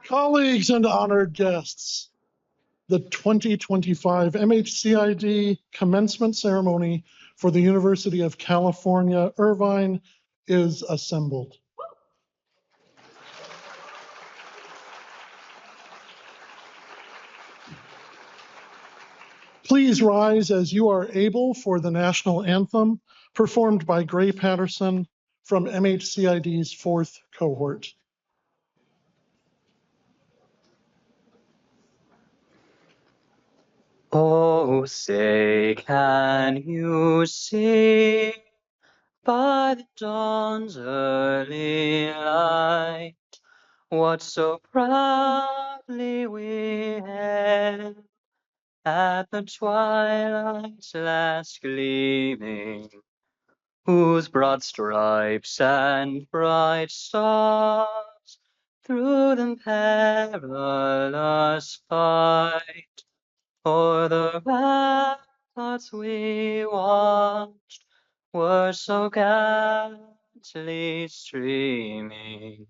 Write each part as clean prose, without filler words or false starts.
Colleagues and honored guests, the 2025 MHCID commencement ceremony for the University of California, Irvine is assembled. Please rise as you are able for the national anthem performed by Gray Patterson from MHCID's fourth cohort. Oh, say, can you see by the dawn's early light what so proudly we hailed at the twilight's last gleaming, whose broad stripes and bright stars through the perilous fight o'er the ramparts we watched were so gallantly streaming,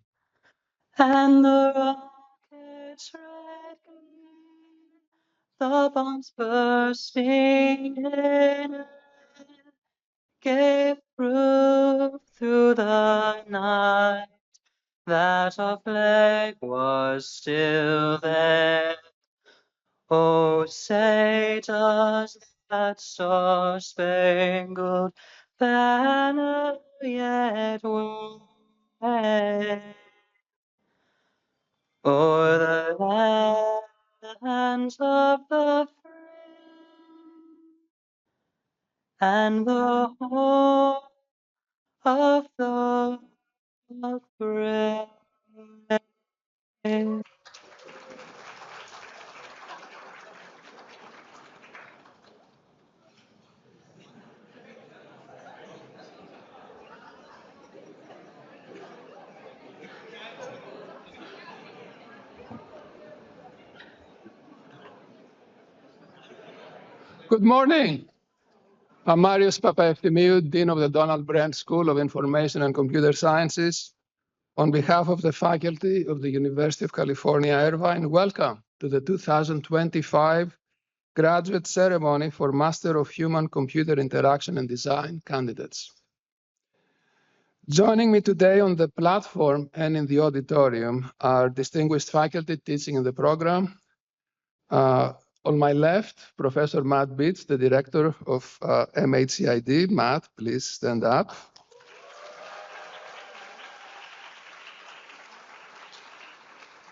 and the rocket's red gleam, the bombs bursting in air, gave proof through the night that our flag was still there. Oh, say does that star-spangled banner yet wave o'er the lands of the free and the home of the brave? Good morning. I'm Marios Papaefthimiou, Dean of the Donald Brent School of Information and Computer Sciences. On behalf of the faculty of the University of California, Irvine, welcome to the 2025 graduate ceremony for Master of Human-Computer Interaction and Design candidates. Joining me today on the platform and in the auditorium are distinguished faculty teaching in the program. On my left, Professor Matt Beach, the director of MHCID. Matt, please stand up.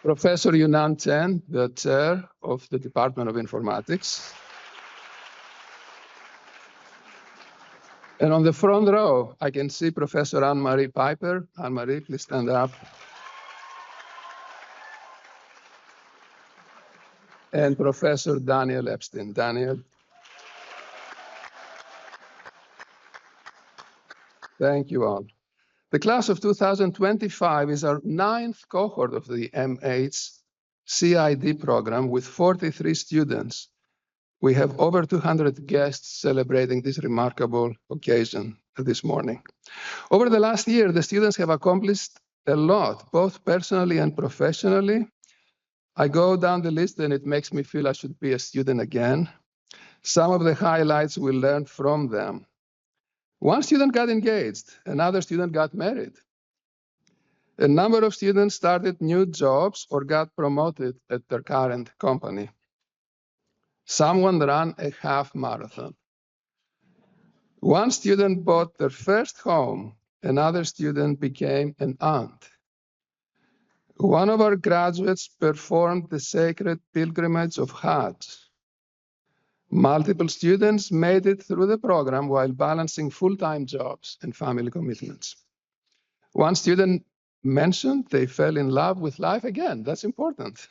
Professor Yunan Chen, the chair of the Department of Informatics. And on the front row, I can see Professor Anne-Marie Piper. Anne-Marie, please stand up. And Professor Daniel Epstein. Daniel. Thank you all. The class of 2025 is our 9th cohort of the MHCID program with 43 students. We have over 200 guests celebrating this remarkable occasion this morning. Over the last year, the students have accomplished a lot, both personally and professionally. I go down the list and it makes me feel I should be a student again. Some of the highlights we learned from them. One student got engaged, another student got married. A number of students started new jobs or got promoted at their current company. Someone ran a half marathon. One student bought their first home, another student became an aunt. One of our graduates performed the sacred pilgrimage of Hajj. Multiple students made it through the program while balancing full-time jobs and family commitments. One student mentioned they fell in love with life again. That's important.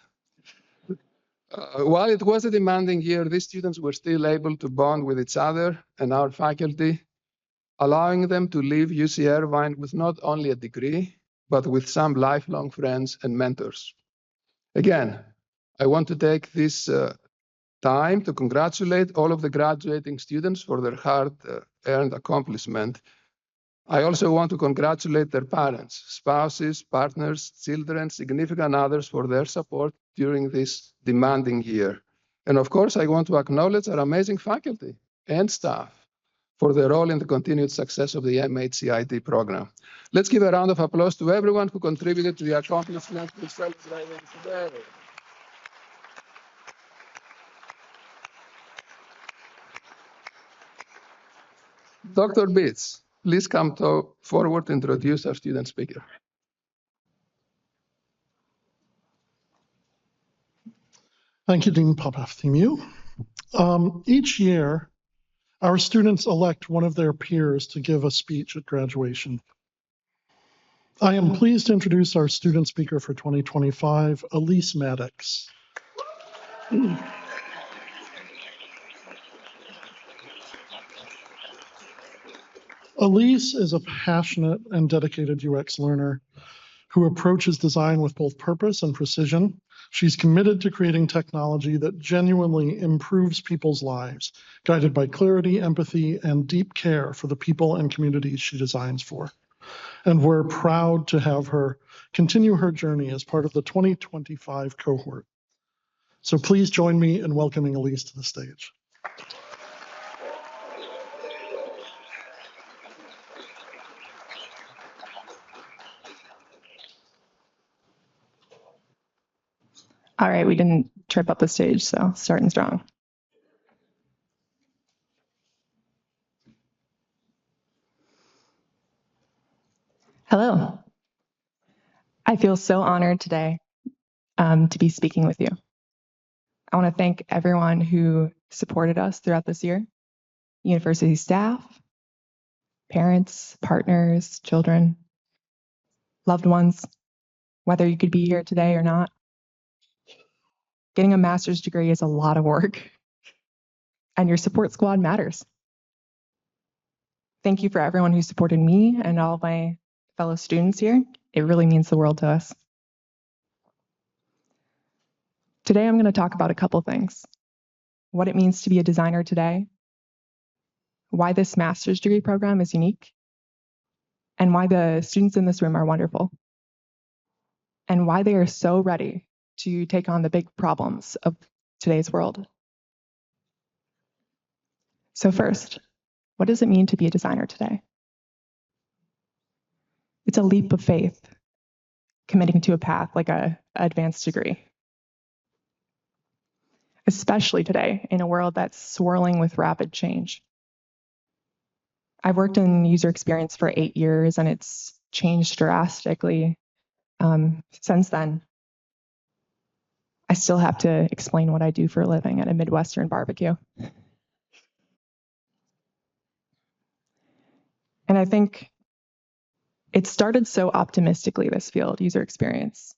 While it was a demanding year, these students were still able to bond with each other and our faculty, allowing them to leave UC Irvine with not only a degree, but with some lifelong friends and mentors. Again, I want to take this time to congratulate all of the graduating students for their hard-earned accomplishment. I also want to congratulate their parents, spouses, partners, children, significant others for their support during this demanding year. And of course, I want to acknowledge our amazing faculty and staff for their role in the continued success of the MHCID program. Let's give a round of applause to everyone who contributed to the accomplishments we celebrate today. Dr. Beets, please come forward to introduce our student speaker. Thank you, Dean Papafthimiou. Each year, our students elect one of their peers to give a speech at graduation. I am pleased to introduce our student speaker for 2025, Elise Maddox. Elise is a passionate and dedicated UX learner who approaches design with both purpose and precision. She's committed to creating technology that genuinely improves people's lives, guided by clarity, empathy, and deep care for the people and communities she designs for. And we're proud to have her continue her journey as part of the 2025 cohort. So please join me in welcoming Elise to the stage. All right, we didn't trip up the stage, so starting strong. Hello. I feel so honored today to be speaking with you. I want to thank everyone who supported us throughout this year, university staff, parents, partners, children, loved ones, whether you could be here today or not. Getting a master's degree is a lot of work, and your support squad matters. Thank you for everyone who supported me and all of my fellow students here. It really means the world to us. Today, I'm going to talk about a couple things. What it means to be a designer today, why this master's degree program is unique, and why the students in this room are wonderful, and why they are so ready to take on the big problems of today's world. So first, what does it mean to be a designer today? It's a leap of faith, committing to a path like an advanced degree. Especially today in a world that's swirling with rapid change. I've worked in user experience for 8 years and it's changed drastically since then. I still have to explain what I do for a living at a Midwestern barbecue. And I think it started so optimistically, this field, user experience,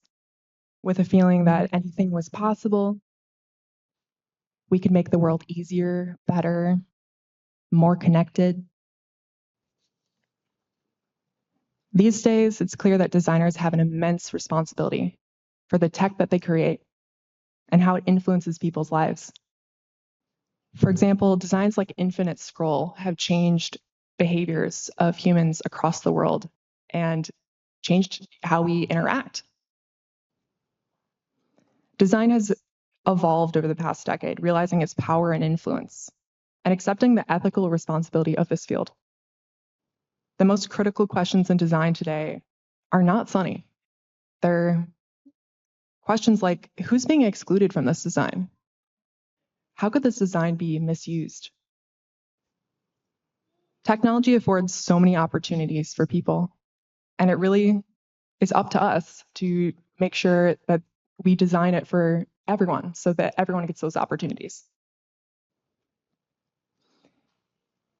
with a feeling that anything was possible. We could make the world easier, better, more connected. These days, it's clear that designers have an immense responsibility for the tech that they create and how it influences people's lives. For example, designs like Infinite Scroll have changed behaviors of humans across the world and changed how we interact. Design has evolved over the past decade, realizing its power and influence and accepting the ethical responsibility of this field. The most critical questions in design today are not funny. They're questions like, who's being excluded from this design? How could this design be misused? Technology affords so many opportunities for people, and it really is up to us to make sure that we design it for everyone so that everyone gets those opportunities.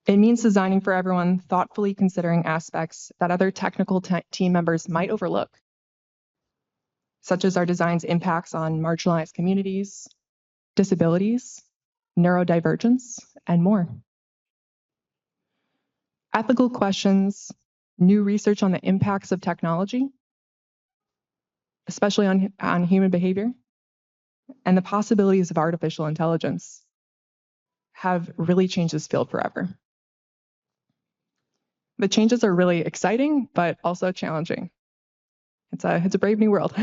It means designing for everyone, thoughtfully considering aspects that other technical team members might overlook, such as our design's impacts on marginalized communities, disabilities, neurodivergence, and more. Ethical questions, new research on the impacts of technology, especially on human behavior, and the possibilities of artificial intelligence have really changed this field forever. The changes are really exciting, but also challenging. It's a brave new world.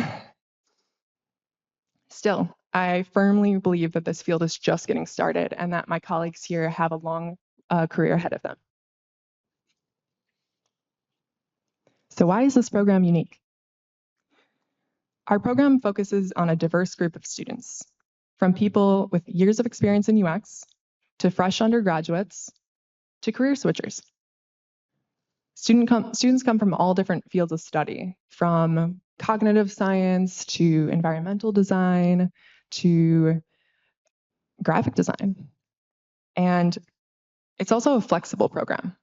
Still, I firmly believe that this field is just getting started and that my colleagues here have a long career ahead of them. So why is this program unique? Our program focuses on a diverse group of students, from people with years of experience in UX, to fresh undergraduates, to career switchers. Students come from all different fields of study, from cognitive science to environmental design to graphic design. And it's also a flexible program.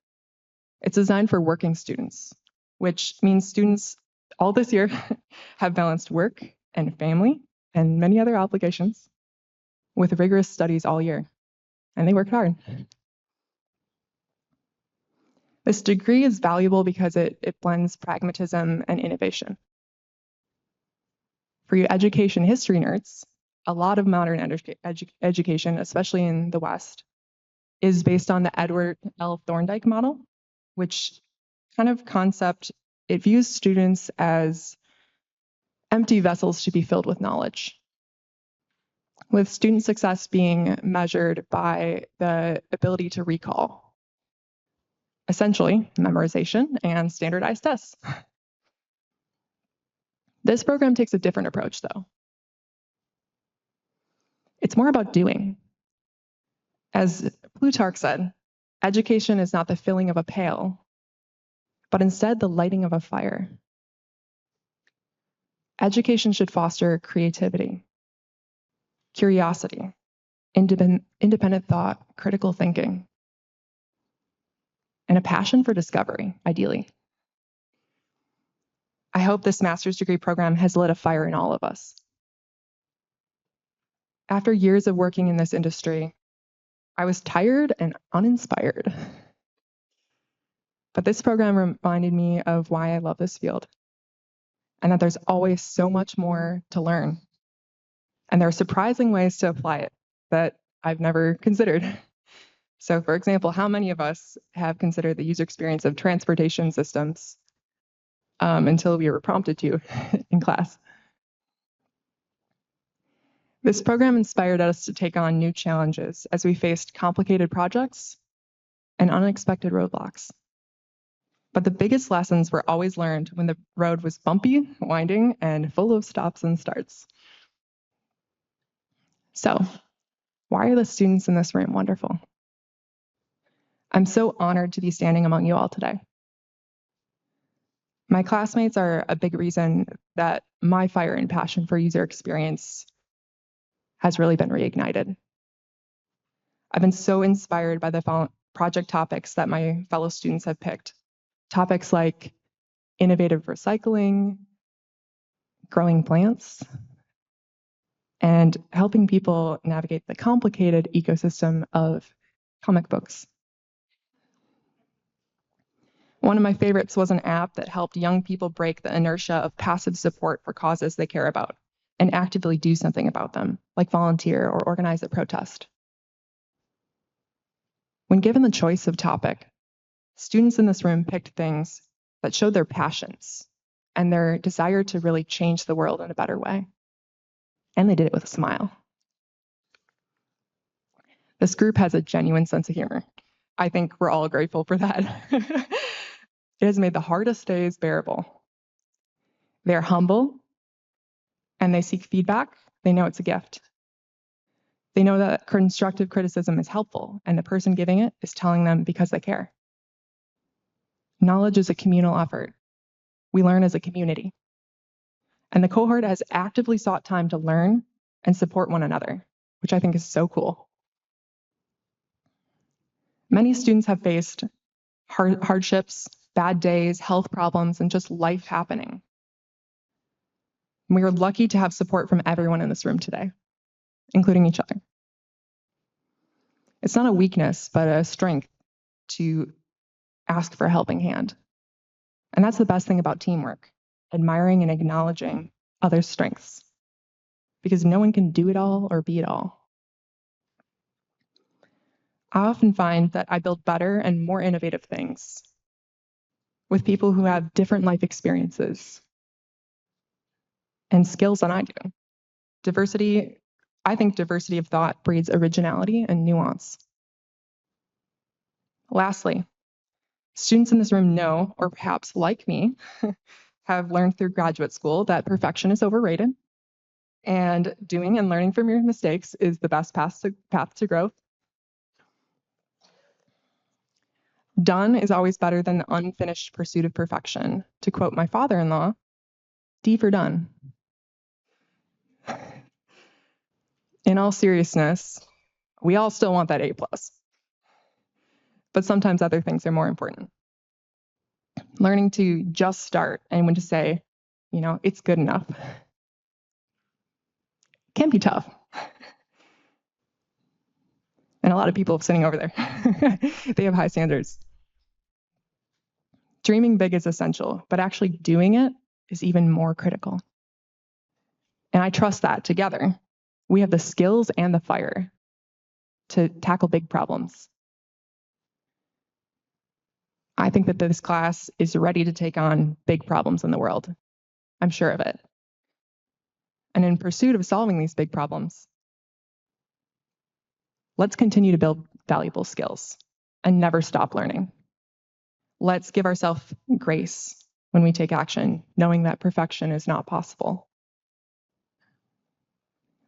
It's designed for working students, which means students all this year have balanced work and family and many other obligations with rigorous studies all year. And they work hard. This degree is valuable because it blends pragmatism and innovation. For you education history nerds, a lot of modern education, especially in the West, is based on the Edward L. Thorndike model, which kind of concept, it views students as empty vessels to be filled with knowledge, with student success being measured by the ability to recall, essentially memorization and standardized tests. This program takes a different approach, though. It's more about doing. As Plutarch said, education is not the filling of a pail, but instead the lighting of a fire. Education should foster creativity, curiosity, independent thought, critical thinking, and a passion for discovery, ideally. I hope this master's degree program has lit a fire in all of us. After years of working in this industry, I was tired and uninspired. But this program reminded me of why I love this field, and that there's always so much more to learn. And there are surprising ways to apply it that I've never considered. So for example, how many of us have considered the user experience of transportation systems until we were prompted to in class? This program inspired us to take on new challenges as we faced complicated projects and unexpected roadblocks. But the biggest lessons were always learned when the road was bumpy, winding, and full of stops and starts. So, why are the students in this room wonderful? I'm so honored to be standing among you all today. My classmates are a big reason that my fire and passion for user experience has really been reignited. I've been so inspired by the project topics that my fellow students have picked. Topics like innovative recycling, growing plants, and helping people navigate the complicated ecosystem of comic books. One of my favorites was an app that helped young people break the inertia of passive support for causes they care about and actively do something about them, like volunteer or organize a protest. When given the choice of topic, students in this room picked things that showed their passions and their desire to really change the world in a better way. And they did it with a smile. This group has a genuine sense of humor. I think we're all grateful for that. It has made the hardest days bearable. They're humble and they seek feedback. They know it's a gift. They know that constructive criticism is helpful and the person giving it is telling them because they care. Knowledge is a communal effort. We learn as a community. And the cohort has actively sought time to learn and support one another, which I think is so cool. Many students have faced hardships, bad days, health problems, and just life happening. We are lucky to have support from everyone in this room today, including each other. It's not a weakness, but a strength to ask for a helping hand. And that's the best thing about teamwork, admiring and acknowledging others' strengths, because no one can do it all or be it all. I often find that I build better and more innovative things with people who have different life experiences and skills than I do. I think diversity of thought breeds originality and nuance. Lastly, students in this room know, or perhaps like me, have learned through graduate school that perfection is overrated and doing and learning from your mistakes is the best path to growth. Done is always better than the unfinished pursuit of perfection. To quote my father-in-law, D for done. In all seriousness, we all still want that A+. But sometimes other things are more important. Learning to just start and when to say, it's good enough can be tough. And a lot of people sitting over there, they have high standards. Dreaming big is essential, but actually doing it is even more critical. And I trust that together, we have the skills and the fire to tackle big problems. I think that this class is ready to take on big problems in the world. I'm sure of it. And in pursuit of solving these big problems, let's continue to build valuable skills and never stop learning. Let's give ourselves grace when we take action, knowing that perfection is not possible.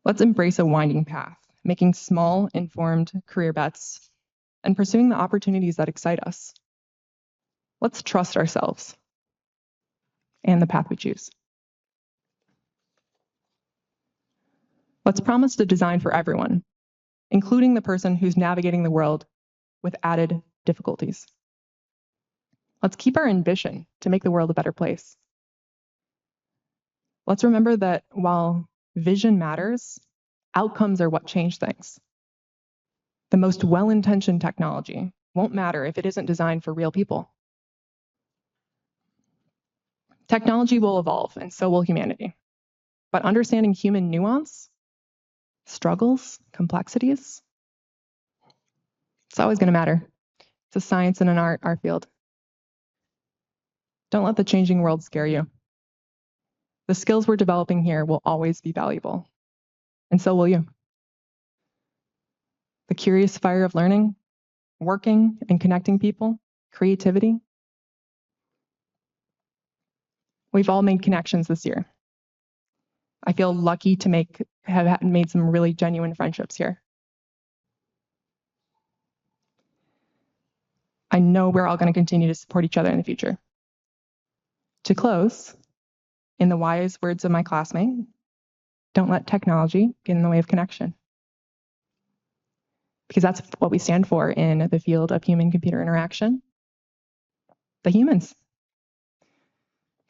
Let's embrace a winding path, making small, informed career bets and pursuing the opportunities that excite us. Let's trust ourselves and the path we choose. Let's promise to design for everyone, including the person who's navigating the world with added difficulties. Let's keep our ambition to make the world a better place. Let's remember that while vision matters, outcomes are what change things. The most well-intentioned technology won't matter if it isn't designed for real people. Technology will evolve, and so will humanity. But understanding human nuance, struggles, complexities, it's always going to matter. It's a science and an art, our field. Don't let the changing world scare you. The skills we're developing here will always be valuable, and so will you. The curious fire of learning, working and connecting people, creativity. We've all made connections this year. I feel lucky to have made some really genuine friendships here. I know we're all going to continue to support each other in the future. To close, in the wise words of my classmate, don't let technology get in the way of connection. Because that's what we stand for in the field of human-computer interaction. The humans.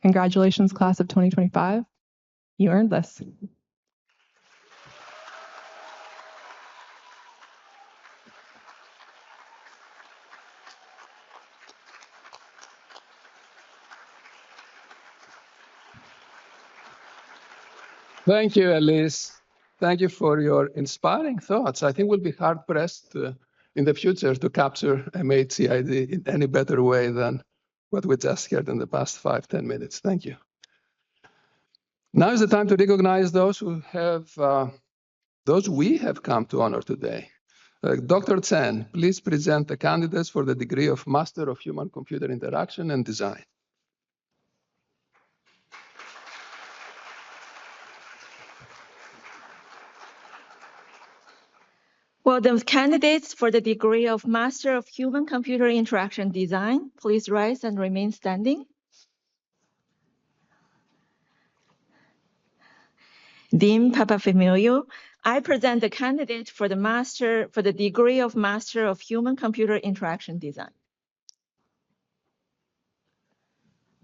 Congratulations, class of 2025. You earned this. Thank you, Elise. Thank you for your inspiring thoughts. I think we'll be hard-pressed in the future to capture MHCID in any better way than what we just heard in the past 5-10 minutes. Thank you. Now is the time to recognize those we have come to honor today. Dr. Chen, please present the candidates for the degree of Master of Human-Computer Interaction and Design. Will the candidates for the degree of Master of Human-Computer Interaction Design please rise and remain standing? Dean Papafamilio, I present the candidate for the degree of Master of Human-Computer Interaction Design.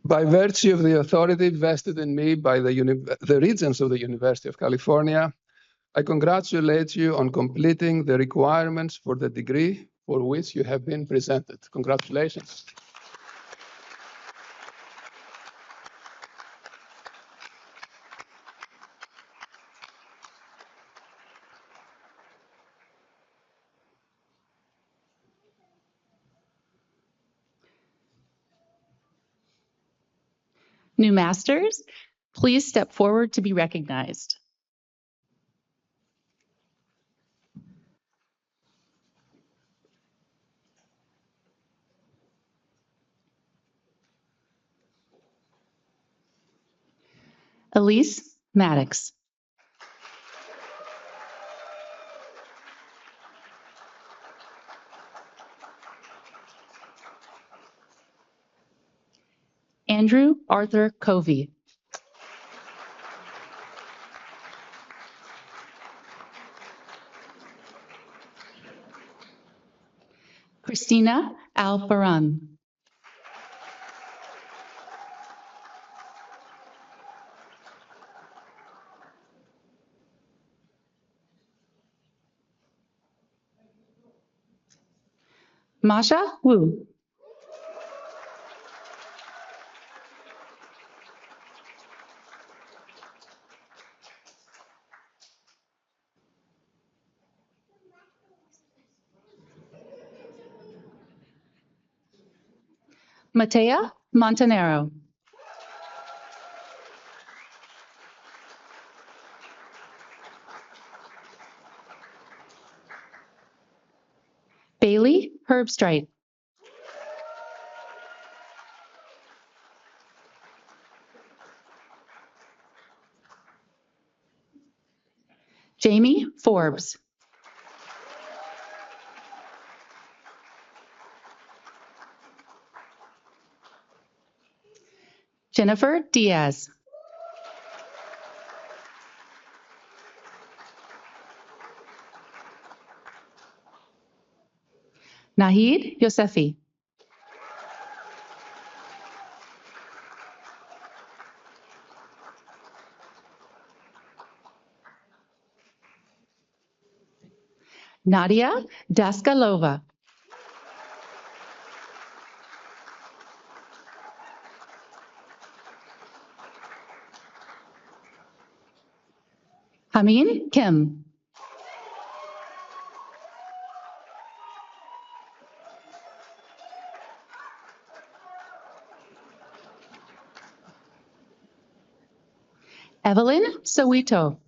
By virtue of the authority vested in me by the Regents of the University of California, I congratulate you on completing the requirements for the degree for which you have been presented. Congratulations. New masters, please step forward to be recognized. Elise Maddox. Andrew Arthur Covey. Christina Albaran. Masha Wu. Matea Montanero. Bailey Herbstreit. Jamie Forbes. Jennifer Diaz. Nahid Yosefi. Nadia Daskalova. Hamin Kim. Evelyn Sowito.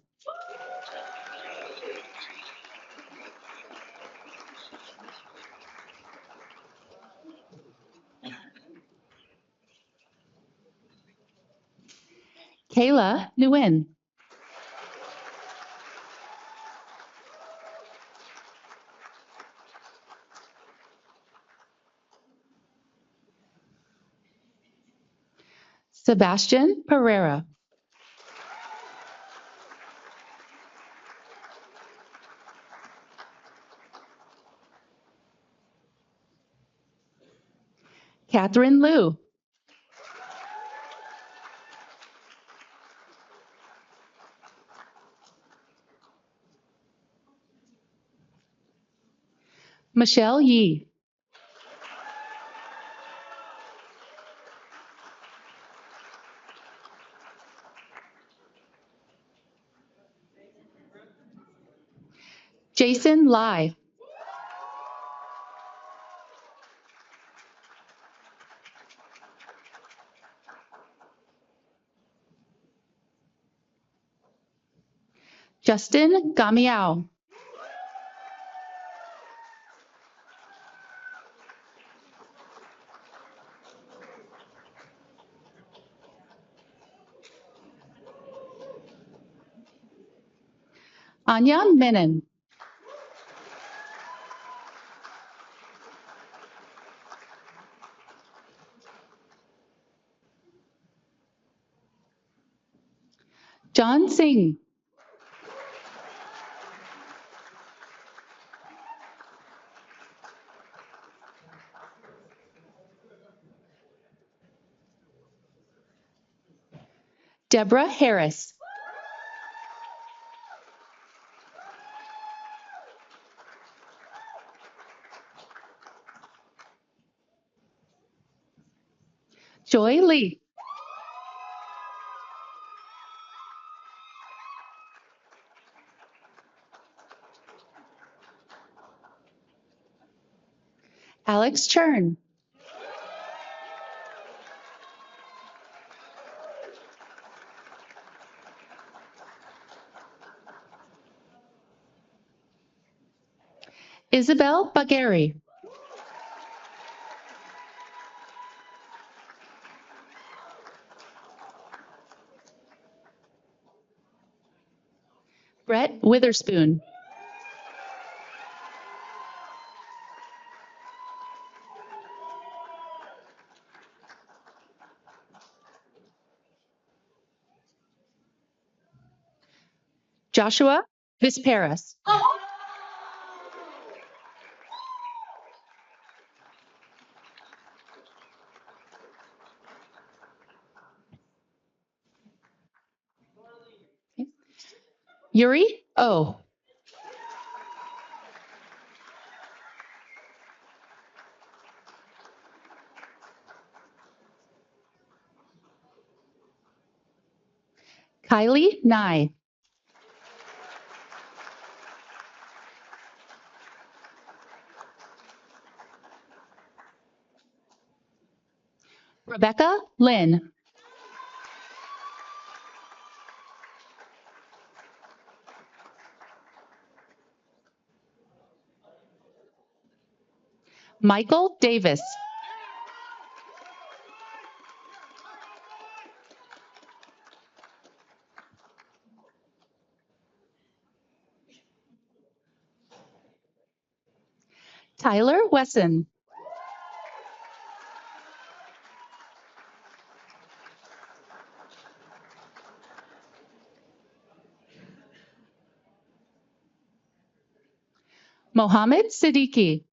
Kayla Nguyen. Sebastian Pereira. Catherine Liu. Michelle Yi. Jason Lai. Justin Gamiao. Anya Menon. John Singh. Deborah Harris. Joy Lee. Alex Chern. Isabel Bagheri. Brett Witherspoon. Joshua Visparas. Yuri O. Kylie Nye. Rebecca Lynn. Michael Davis. Tyler Wesson. Mohammed Siddiqui.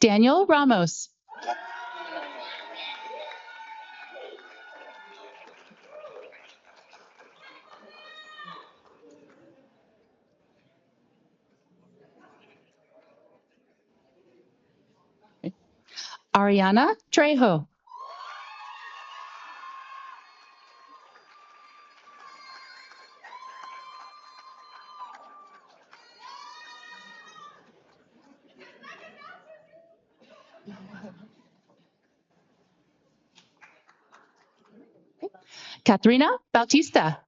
Daniel Ramos. Ariana Trejo. Katrina Bautista.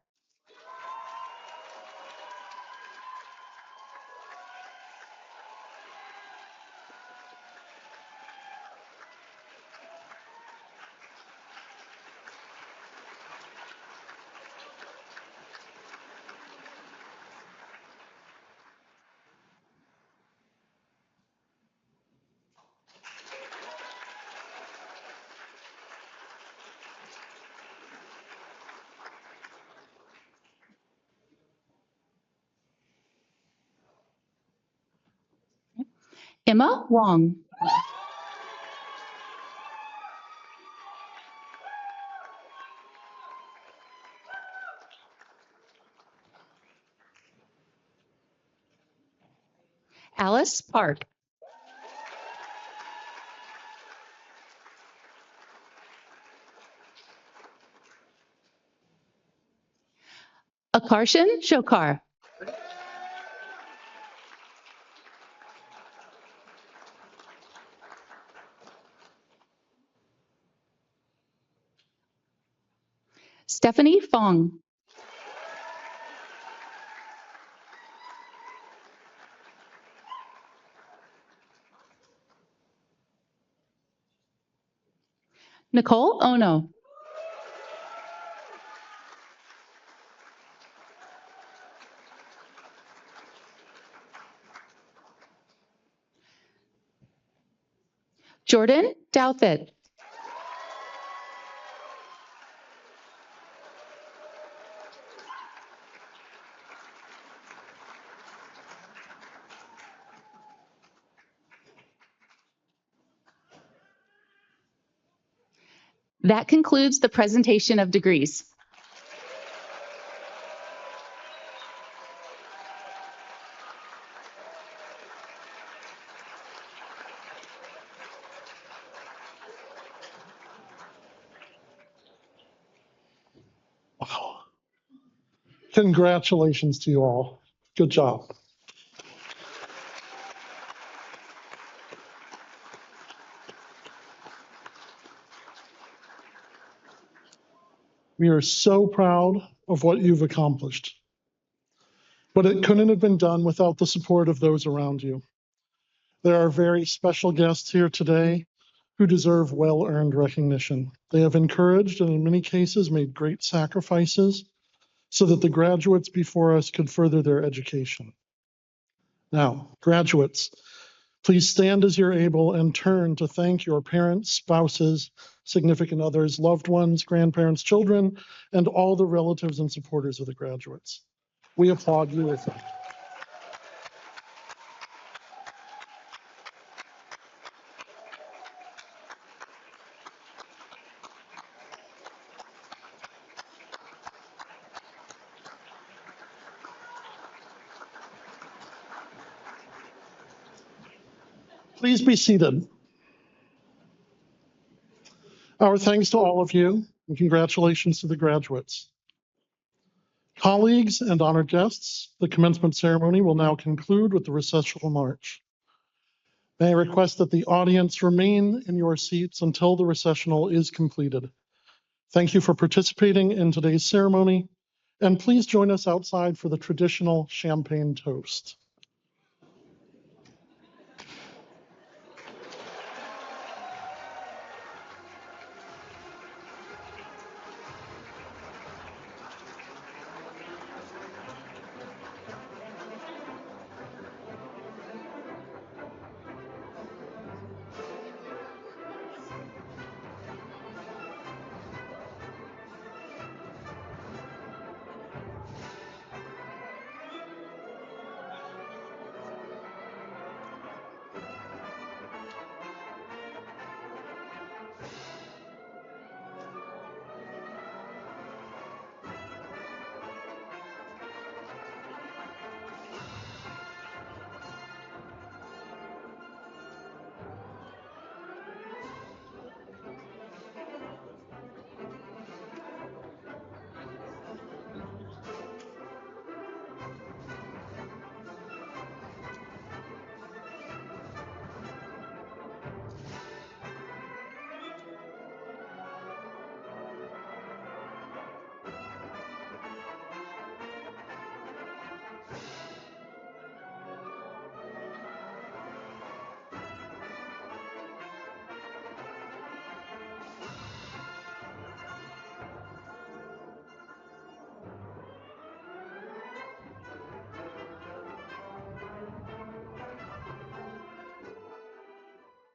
Emma Wong. Alice Park. Akarshan Shokar. Stephanie Fong. Nicole Ono. Jordan Douthit. That concludes the presentation of degrees. Wow. Congratulations to you all. Good job. We are so proud of what you've accomplished. But it couldn't have been done without the support of those around you. There are very special guests here today who deserve well-earned recognition. They have encouraged and in many cases made great sacrifices so that the graduates before us could further their education. Now, graduates, please stand as you're able and turn to thank your parents, spouses, significant others, loved ones, grandparents, children, and all the relatives and supporters of the graduates. We applaud you with that. Please be seated. Our thanks to all of you and congratulations to the graduates. Colleagues and honored guests, the commencement ceremony will now conclude with the recessional march. May I request that the audience remain in your seats until the recessional is completed. Thank you for participating in today's ceremony, and please join us outside for the traditional champagne toast.